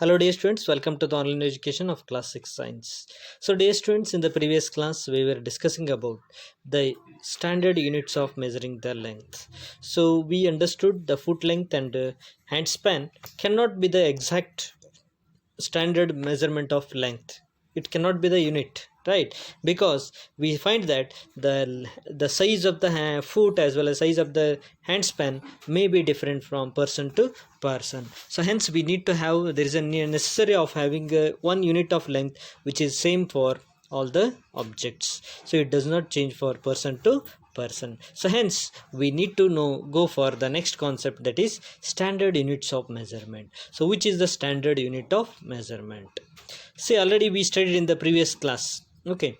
Hello dear students, welcome to the online education of class 6 science. So dear students, in the previous class we were discussing about the standard units of measuring the length. So we understood the foot length and hand span cannot be the exact standard measurement of length. It cannot be the unit, right? Because we find that the size of the foot as well as size of the hand span may be different from person to person. So hence we need to have, there is a necessary of having one unit of length which is same for all the objects, so it does not change for person to person. So hence we need to go for the next concept, that is standard units of measurement. So which is the standard unit of measurement? See, already we studied in the previous class. Okay,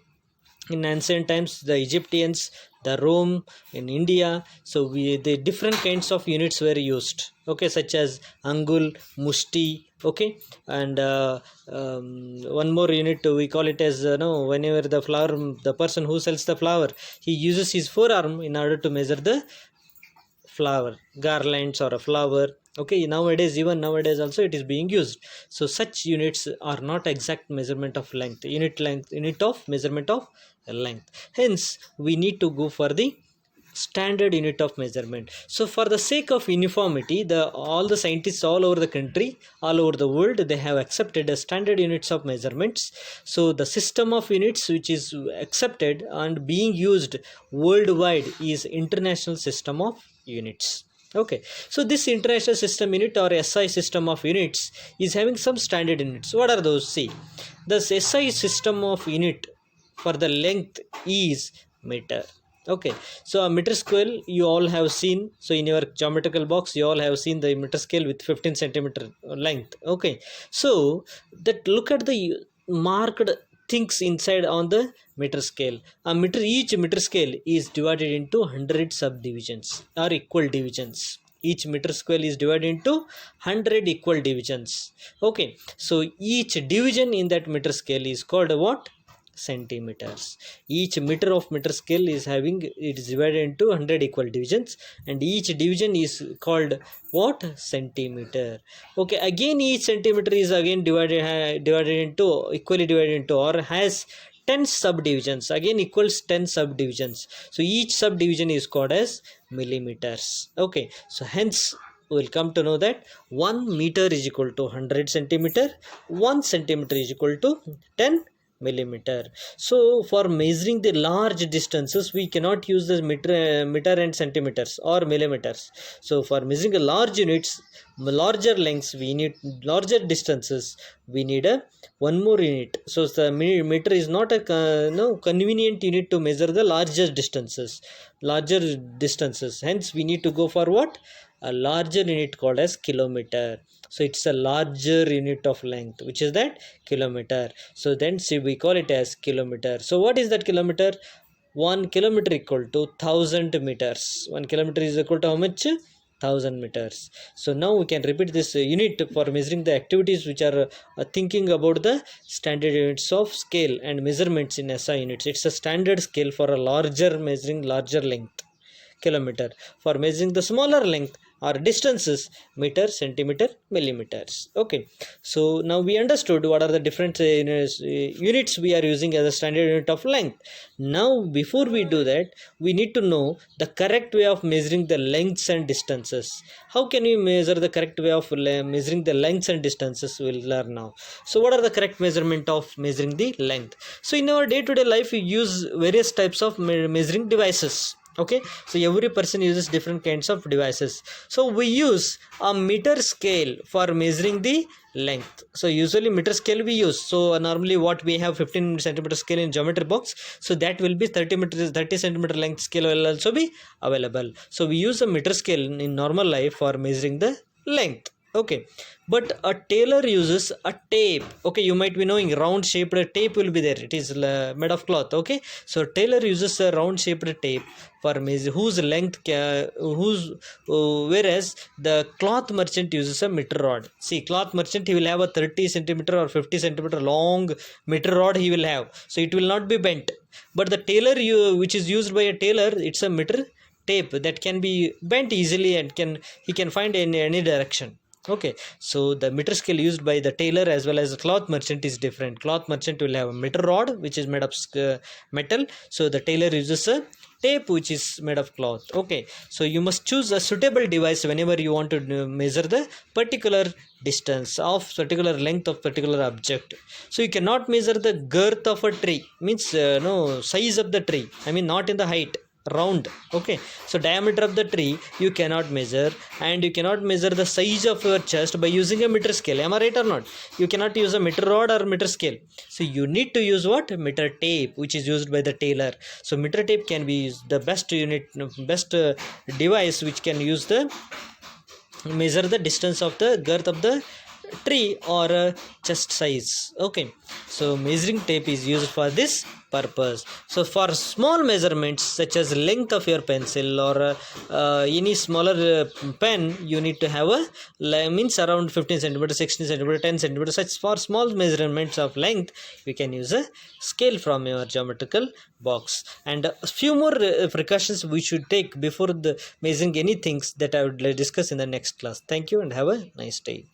in ancient times the Egyptians, the Rome, in India, so the different kinds of units were used, okay, such as angul, mushti, okay, and one more unit we call it as whenever the flower, the person who sells the flower, he uses his forearm in order to measure the flower, garlands or a flower. Okay, even nowadays also it is being used. So such units are not exact measurement of length, unit of measurement of length. Hence we need to go for the standard unit of measurement. So for the sake of uniformity, all the scientists all over the country, all over the world, they have accepted a standard units of measurements. So the system of units which is accepted and being used worldwide is international system of units. Okay, so this international system unit or SI system of units is having some standard units. What are those? See, the SI system of unit for the length is meter. Okay, so a meter scale you all have seen. So in your geometrical box you all have seen the meter scale with 15 centimeter length. Okay, so that, look at the marked things inside on the meter scale. Each meter scale is divided into 100 subdivisions or equal divisions. Each meter scale is divided into 100 equal divisions. Okay, so each division in that meter scale is called what? Centimeters. Each meter of meter scale is divided into 100 equal divisions, and each division is called what? Centimeter. Okay, again each centimeter is again equally divided into or has 10 subdivisions, again equals 10 subdivisions. So each subdivision is called as millimeters. Okay, so hence we will come to know that 1 meter is equal to 100 centimeter, 1 centimeter is equal to 10 millimeter. So for measuring the large distances we cannot use the meter and centimeters or millimeters. So for measuring a large units, larger lengths, we need larger distances, we need a one more unit. So the meter is not a convenient unit to measure the larger distances. Hence we need to go for what? A larger unit called as kilometer. So it's a larger unit of length, which is that kilometer. So then see, we call it as kilometer. So what is that kilometer? 1 kilometer equal to 1000 meters. 1 kilometer is equal to how much? 1000 meters. So now we can repeat this unit for measuring the activities which are thinking about the standard units of scale and measurements in SI units. It's a standard scale for a measuring larger length, kilometer. For measuring the smaller length or distances, meter, centimeter, millimeters. Okay, so now we understood what are the different units we are using as a standard unit of length. Now before we do that, we need to know the correct way of measuring the lengths and distances. How can we measure the correct way of measuring the lengths and distances? We'll learn now. So what are the correct measurement of measuring the length? So in our day-to-day life we use various types of measuring devices. Okay, so every person uses different kinds of devices. So we use a meter scale for measuring the length. So usually meter scale we use. So normally what we have 15 centimeter scale in geometry box, so that will be 30 centimeter length scale will also be available. So we use a meter scale in normal life for measuring the length. Okay, but a tailor uses a tape. Okay, you might be knowing round shaped tape will be there. It is made of cloth. Okay, so tailor uses a round shaped tape for whose length whereas the cloth merchant uses a meter rod. See, cloth merchant, he will have a 30 centimeter or 50 centimeter long meter rod he will have, so it will not be bent. But the tailor which is used by a tailor, it's a meter tape that can be bent easily and he can find in any direction. Okay, so the meter scale used by the tailor as well as the cloth merchant is different. Cloth merchant will have a meter rod which is made of metal, so the tailor uses a tape which is made of cloth. Okay, so you must choose a suitable device whenever you want to measure the particular distance of particular length of particular object. So you cannot measure the girth of a tree, means no size of the tree, I mean not in the height, round. Okay, so diameter of the tree you cannot measure, and you cannot measure the size of your chest by using a meter scale. Am I right or not? You cannot use a meter rod or meter scale, so you need to use what? Meter tape, which is used by the tailor. So meter tape can be used, the best unit, best device which can use the measure the distance of the girth of the tree or chest size. Okay, so measuring tape is used for this purpose. So for small measurements such as length of your pencil or any smaller pen, you need to have a means around 15 centimeter, 16 centimeter, 10 centimeter. Such for small measurements of length you can use a scale from your geometrical box. And a few more precautions we should take before the measuring any things that I would discuss in the next class. Thank you and have a nice day.